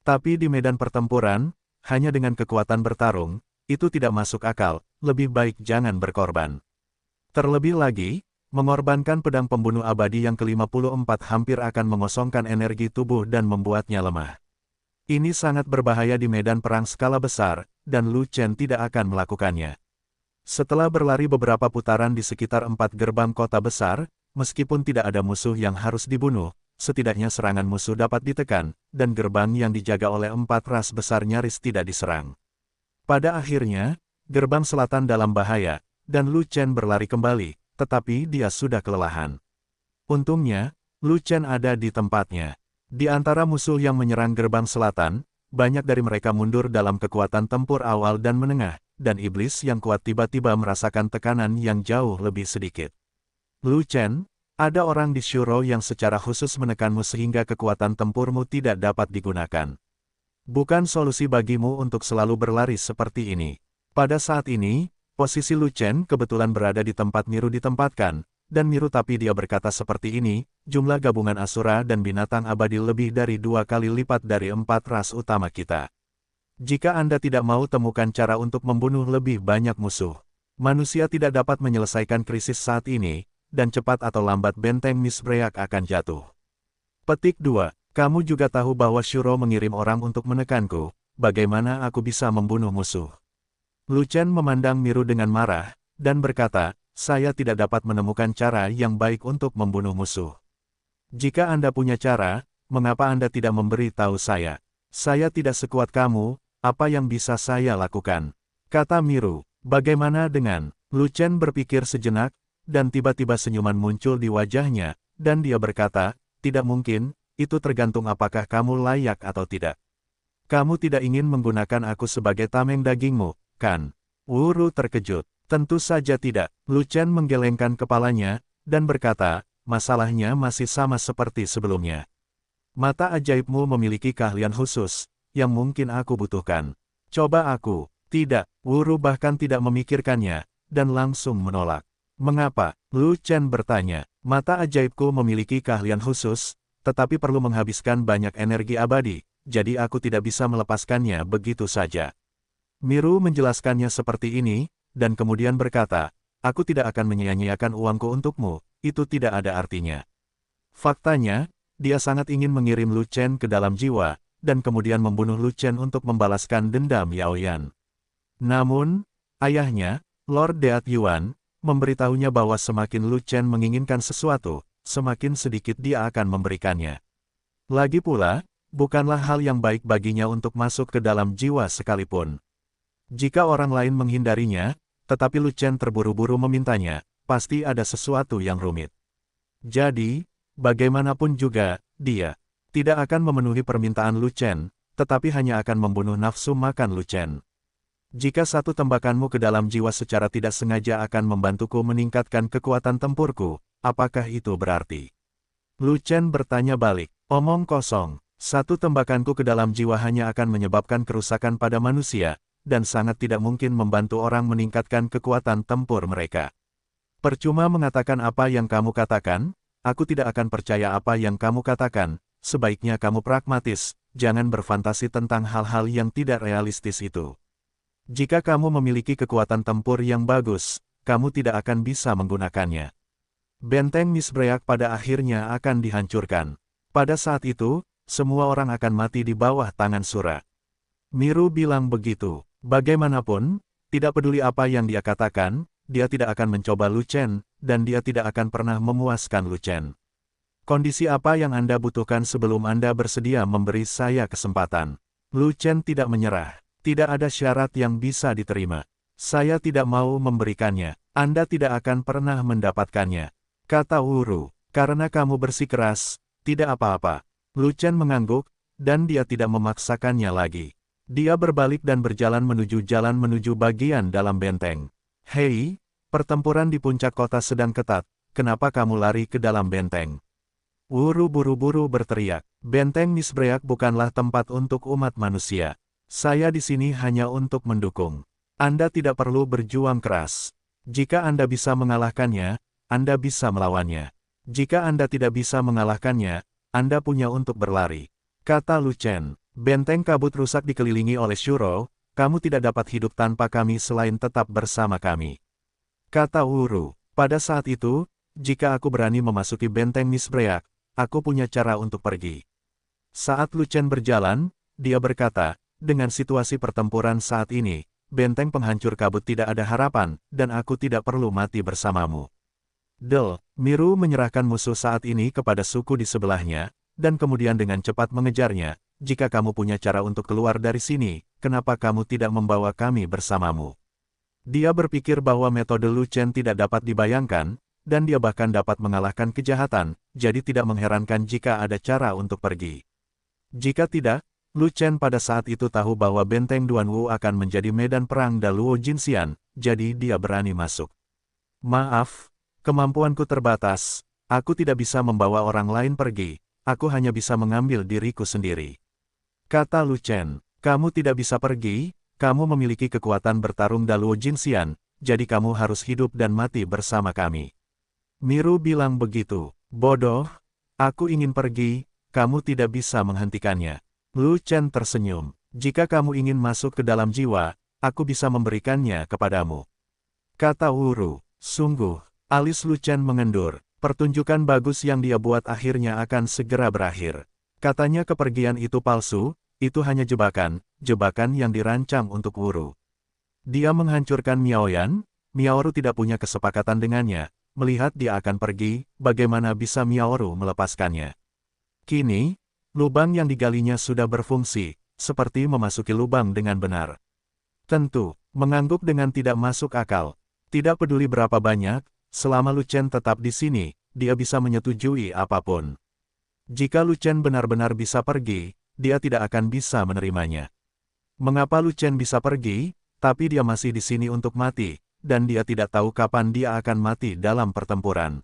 S1: Tapi di medan pertempuran, hanya dengan kekuatan bertarung, itu tidak masuk akal, lebih baik jangan berkorban. Terlebih lagi, mengorbankan pedang pembunuh abadi yang ke-54 hampir akan mengosongkan energi tubuh dan membuatnya lemah. Ini sangat berbahaya di medan perang skala besar, dan Lu Chen tidak akan melakukannya. Setelah berlari beberapa putaran di sekitar 4 gerbang kota besar, meskipun tidak ada musuh yang harus dibunuh, setidaknya serangan musuh dapat ditekan, dan gerbang yang dijaga oleh 4 ras besar nyaris tidak diserang. Pada akhirnya, gerbang selatan dalam bahaya, dan Lu Chen berlari kembali, tetapi dia sudah kelelahan. Untungnya, Lu Chen ada di tempatnya. Di antara musuh yang menyerang gerbang selatan, banyak dari mereka mundur dalam kekuatan tempur awal dan menengah, dan iblis yang kuat tiba-tiba merasakan tekanan yang jauh lebih sedikit. Lu Chen, ada orang di Shuro yang secara khusus menekanmu sehingga kekuatan tempurmu tidak dapat digunakan. Bukan solusi bagimu untuk selalu berlari seperti ini. Pada saat ini, posisi Lu Chen kebetulan berada di tempat Miru ditempatkan, dan Miru tapi dia berkata seperti ini, jumlah gabungan Asura dan binatang abadi lebih dari 2 kali lipat dari 4 ras utama kita. Jika Anda tidak mau temukan cara untuk membunuh lebih banyak musuh, manusia tidak dapat menyelesaikan krisis saat ini, dan cepat atau lambat benteng Misbreak akan jatuh. Petik 2. Kamu juga tahu bahwa Shuro mengirim orang untuk menekanku, bagaimana aku bisa membunuh musuh? Lu Chen memandang Miru dengan marah, dan berkata, saya tidak dapat menemukan cara yang baik untuk membunuh musuh. Jika Anda punya cara, mengapa Anda tidak memberi tahu saya? Saya tidak sekuat kamu, apa yang bisa saya lakukan? Kata Miru. Bagaimana dengan? Lu Chen berpikir sejenak, dan tiba-tiba senyuman muncul di wajahnya, dan dia berkata, tidak mungkin, itu tergantung apakah kamu layak atau tidak. Kamu tidak ingin menggunakan aku sebagai tameng dagingmu, kan? Wuru terkejut. Tentu saja tidak. Lu Chen menggelengkan kepalanya, dan berkata, masalahnya masih sama seperti sebelumnya. Mata ajaibmu memiliki keahlian khusus, yang mungkin aku butuhkan. Coba aku. Tidak. Wuru bahkan tidak memikirkannya, dan langsung menolak. Mengapa? Lu Chen bertanya. Mata ajaibku memiliki keahlian khusus, tetapi perlu menghabiskan banyak energi abadi, jadi aku tidak bisa melepaskannya begitu saja. Miru menjelaskannya seperti ini, dan kemudian berkata, aku tidak akan menyia-nyiakan uangku untukmu, itu tidak ada artinya. Faktanya, dia sangat ingin mengirim Lu Chen ke dalam jiwa, dan kemudian membunuh Lu Chen untuk membalaskan dendam Yao Yan. Namun, ayahnya, Lord Deat Yuan, memberitahunya bahwa semakin Lu Chen menginginkan sesuatu, semakin sedikit dia akan memberikannya. Lagi pula, bukanlah hal yang baik baginya untuk masuk ke dalam jiwa sekalipun. Jika orang lain menghindarinya, tetapi Lu Chen terburu-buru memintanya, pasti ada sesuatu yang rumit. Jadi, bagaimanapun juga, dia tidak akan memenuhi permintaan Lu Chen, tetapi hanya akan membunuh nafsu makan Lu Chen. Jika satu tembakanmu ke dalam jiwa secara tidak sengaja akan membantuku meningkatkan kekuatan tempurku, apakah itu berarti? Lu Chen bertanya balik, omong kosong, satu tembakanku ke dalam jiwa hanya akan menyebabkan kerusakan pada manusia, dan sangat tidak mungkin membantu orang meningkatkan kekuatan tempur mereka. Percuma mengatakan apa yang kamu katakan, aku tidak akan percaya apa yang kamu katakan, sebaiknya kamu pragmatis, jangan berfantasi tentang hal-hal yang tidak realistis itu. Jika kamu memiliki kekuatan tempur yang bagus, kamu tidak akan bisa menggunakannya. Benteng Misbreak pada akhirnya akan dihancurkan. Pada saat itu, semua orang akan mati di bawah tangan Sura. Miru bilang begitu. Bagaimanapun, tidak peduli apa yang dia katakan, dia tidak akan mencoba Lu Chen, dan dia tidak akan pernah memuaskan Lu Chen. Kondisi apa yang Anda butuhkan sebelum Anda bersedia memberi saya kesempatan? Lu Chen tidak menyerah. Tidak ada syarat yang bisa diterima. Saya tidak mau memberikannya. Anda tidak akan pernah mendapatkannya. Kata Wuru, karena kamu bersikeras, tidak apa-apa. Lu Chen mengangguk, dan dia tidak memaksakannya lagi. Dia berbalik dan berjalan menuju bagian dalam benteng. Hei, pertempuran di puncak kota sedang ketat, kenapa kamu lari ke dalam benteng? Wuru buru-buru berteriak, benteng Misbreak bukanlah tempat untuk umat manusia. Saya di sini hanya untuk mendukung. Anda tidak perlu berjuang keras. Jika Anda bisa mengalahkannya, Anda bisa melawannya. Jika Anda tidak bisa mengalahkannya, Anda punya untuk berlari. Kata Lu Chen. Benteng kabut rusak dikelilingi oleh Shuro, kamu tidak dapat hidup tanpa kami selain tetap bersama kami. Kata Wuru, pada saat itu, jika aku berani memasuki benteng Misbreak, aku punya cara untuk pergi. Saat Lu Chen berjalan, dia berkata, dengan situasi pertempuran saat ini, benteng penghancur kabut tidak ada harapan, dan aku tidak perlu mati bersamamu. Miru menyerahkan musuh saat ini kepada suku di sebelahnya, dan kemudian dengan cepat mengejarnya. Jika kamu punya cara untuk keluar dari sini, kenapa kamu tidak membawa kami bersamamu? Dia berpikir bahwa metode Lu Chen tidak dapat dibayangkan, dan dia bahkan dapat mengalahkan kejahatan, jadi tidak mengherankan jika ada cara untuk pergi. Jika tidak, Lu Chen pada saat itu tahu bahwa benteng Duanwu akan menjadi medan perang Daluo Jinxian, jadi dia berani masuk. Maaf, kemampuanku terbatas, aku tidak bisa membawa orang lain pergi, aku hanya bisa mengambil diriku sendiri. Kata Lu Chen, kamu tidak bisa pergi, kamu memiliki kekuatan bertarung Daluo Jinxian, jadi kamu harus hidup dan mati bersama kami. Miru bilang begitu, bodoh, aku ingin pergi, kamu tidak bisa menghentikannya. Lu Chen tersenyum, jika kamu ingin masuk ke dalam jiwa, aku bisa memberikannya kepadamu. Kata Wuru, sungguh, alis Lu Chen mengendur, pertunjukan bagus yang dia buat akhirnya akan segera berakhir. Katanya kepergian itu palsu, itu hanya jebakan yang dirancang untuk Wuru. Dia menghancurkan Miaoyan, Miaoru tidak punya kesepakatan dengannya, melihat dia akan pergi, bagaimana bisa Miaoru melepaskannya. Kini, lubang yang digalinya sudah berfungsi, seperti memasuki lubang dengan benar. Tentu, mengangguk dengan tidak masuk akal. Tidak peduli berapa banyak, selama Lu Chen tetap di sini, dia bisa menyetujui apapun. Jika Lu Chen benar-benar bisa pergi, dia tidak akan bisa menerimanya. Mengapa Lu Chen bisa pergi, tapi dia masih di sini untuk mati, dan dia tidak tahu kapan dia akan mati dalam pertempuran.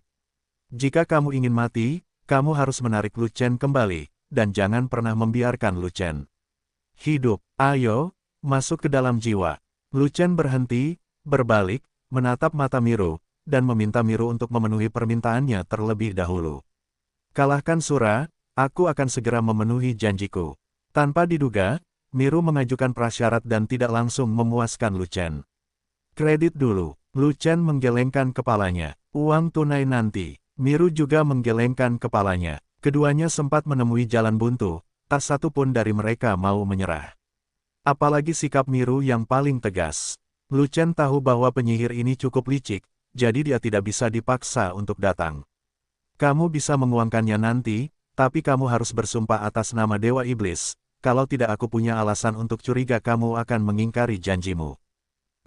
S1: Jika kamu ingin mati, kamu harus menarik Lu Chen kembali, dan jangan pernah membiarkan Lu Chen hidup. Ayo, masuk ke dalam jiwa. Lu Chen berhenti, berbalik, menatap mata Miru, dan meminta Miru untuk memenuhi permintaannya terlebih dahulu. Kalahkan Sura, aku akan segera memenuhi janjiku. Tanpa diduga, Miru mengajukan prasyarat dan tidak langsung memuaskan Lu Chen. Kredit dulu. Lu Chen menggelengkan kepalanya. Uang tunai nanti. Miru juga menggelengkan kepalanya. Keduanya sempat menemui jalan buntu, tak satu pun dari mereka mau menyerah. Apalagi sikap Miru yang paling tegas. Lu Chen tahu bahwa penyihir ini cukup licik, jadi dia tidak bisa dipaksa untuk datang. Kamu bisa menguangkannya nanti, tapi kamu harus bersumpah atas nama Dewa Iblis. Kalau tidak aku punya alasan untuk curiga kamu akan mengingkari janjimu.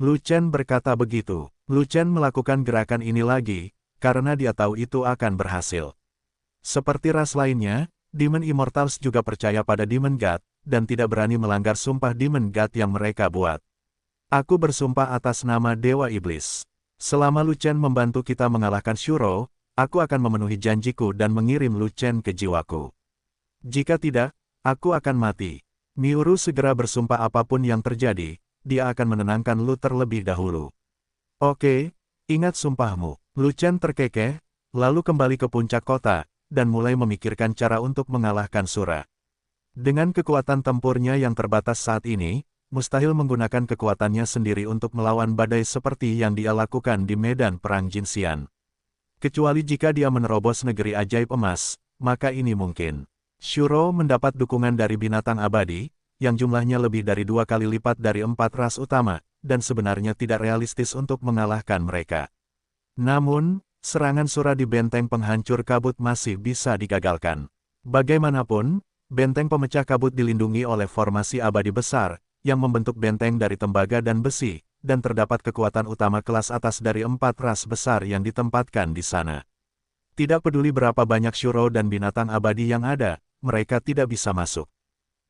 S1: Lu Chen berkata begitu. Lu Chen melakukan gerakan ini lagi, karena dia tahu itu akan berhasil. Seperti ras lainnya, Demon Immortals juga percaya pada Demon God, dan tidak berani melanggar sumpah Demon God yang mereka buat. Aku bersumpah atas nama Dewa Iblis. Selama Lu Chen membantu kita mengalahkan Shuro, aku akan memenuhi janjiku dan mengirim Lu Chen ke jiwaku. Jika tidak, aku akan mati. Miuru segera bersumpah apapun yang terjadi, dia akan menenangkan Lu terlebih dahulu. Oke, ingat sumpahmu. Lu Chen terkekeh, lalu kembali ke puncak kota, dan mulai memikirkan cara untuk mengalahkan Shura. Dengan kekuatan tempurnya yang terbatas saat ini, mustahil menggunakan kekuatannya sendiri untuk melawan badai seperti yang dia lakukan di medan perang Jinxian. Kecuali jika dia menerobos negeri ajaib emas, maka ini mungkin. Shuro mendapat dukungan dari binatang abadi, yang jumlahnya lebih dari 2 kali lipat dari 4 ras utama, dan sebenarnya tidak realistis untuk mengalahkan mereka. Namun, serangan Shura di benteng penghancur kabut masih bisa digagalkan. Bagaimanapun, benteng pemecah kabut dilindungi oleh formasi abadi besar, yang membentuk benteng dari tembaga dan besi, dan terdapat kekuatan utama kelas atas dari 4 ras besar yang ditempatkan di sana. Tidak peduli berapa banyak Shuro dan binatang abadi yang ada, mereka tidak bisa masuk.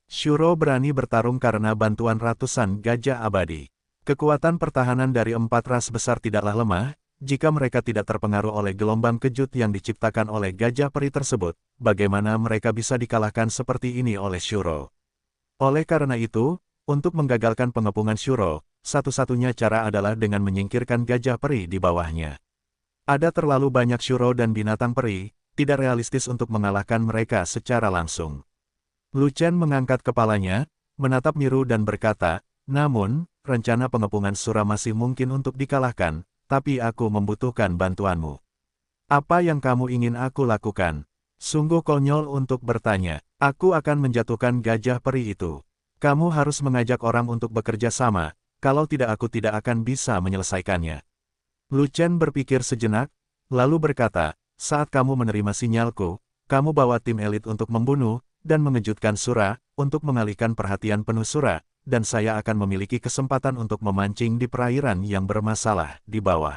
S1: Shuro berani bertarung karena bantuan ratusan gajah abadi. Kekuatan pertahanan dari 4 ras besar tidaklah lemah, jika mereka tidak terpengaruh oleh gelombang kejut yang diciptakan oleh gajah peri tersebut, bagaimana mereka bisa dikalahkan seperti ini oleh Shuro? Oleh karena itu, untuk menggagalkan pengepungan Shuro, satu-satunya cara adalah dengan menyingkirkan gajah peri di bawahnya. Ada terlalu banyak Shuro dan binatang peri, tidak realistis untuk mengalahkan mereka secara langsung. Lu Chen mengangkat kepalanya, menatap Miru dan berkata, namun, rencana pengepungan Shura masih mungkin untuk dikalahkan, tapi aku membutuhkan bantuanmu. Apa yang kamu ingin aku lakukan? Sungguh konyol untuk bertanya. Aku akan menjatuhkan gajah peri itu. Kamu harus mengajak orang untuk bekerja sama, kalau tidak aku tidak akan bisa menyelesaikannya. Lu Chen berpikir sejenak, lalu berkata, saat kamu menerima sinyalku, kamu bawa tim elit untuk membunuh, dan mengejutkan Shura, untuk mengalihkan perhatian penuh Shura, dan saya akan memiliki kesempatan untuk memancing di perairan yang bermasalah di bawah.